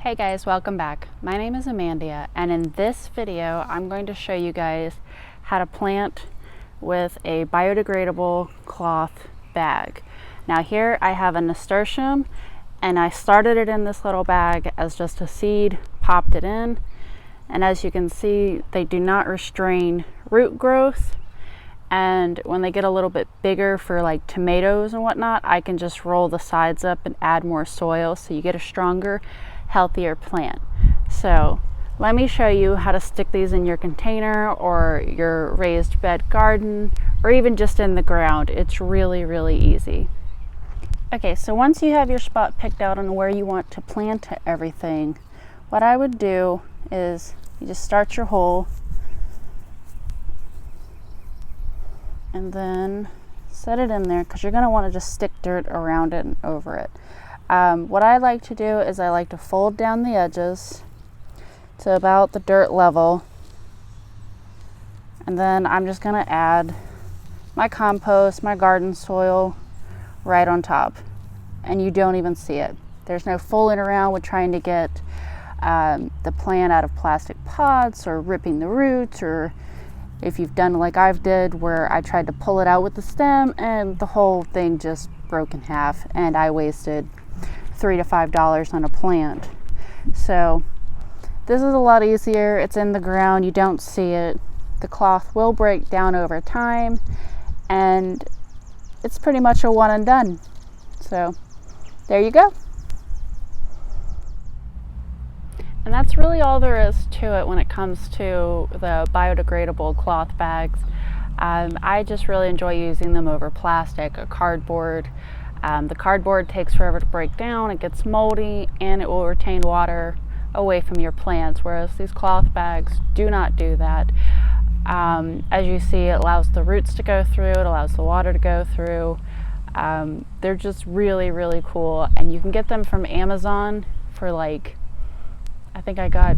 Hey guys, welcome back. My name is Amanda, and in this video I'm going to show you guys how to plant with a biodegradable cloth bag. Now here I have a nasturtium, and I started it in this little bag as just a seed, popped it in, and as you can see they do not restrain root growth. And when they get a little bit bigger for like tomatoes and whatnot, I can just roll the sides up and add more soil so you get a stronger, healthier plant. So let me show you how to stick these in your container or your raised bed garden, or even just in the ground. It's really easy. Okay, so once you have your spot picked out on where you want to plant everything, what I would do is you just start your hole and then set it in there, because you're going to want to just stick dirt around it and over it. What I like to do is I like to fold down the edges to about the dirt level, and then I'm just going to add my compost, my garden soil right on top, and you don't even see it. There's no fooling around with trying to get the plant out of plastic pots or ripping the roots, or if you've done like I've did where I tried to pull it out with the stem and the whole thing just broke in half and I wasted $3 to $5 on a plant. So this is a lot easier. It's in the ground, you don't see it. The cloth will break down over time, and it's pretty much a one and done. So there you go. And that's really all there is to it when it comes to the biodegradable cloth bags. I just really enjoy using them over plastic or cardboard. The cardboard takes forever to break down, it gets moldy, and it will retain water away from your plants, whereas these cloth bags do not do that. As you see, it allows the roots to go through, it allows the water to go through. They're just really cool, and you can get them from Amazon for like, I think I got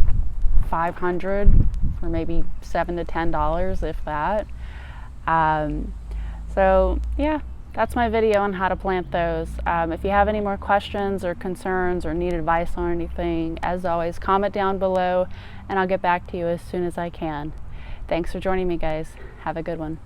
500 for maybe $7 to $10, if that. So yeah, that's my video on how to plant those. If you have any more questions or concerns or need advice on anything, as always, comment down below and I'll get back to you as soon as I can. Thanks for joining me, guys. Have a good one.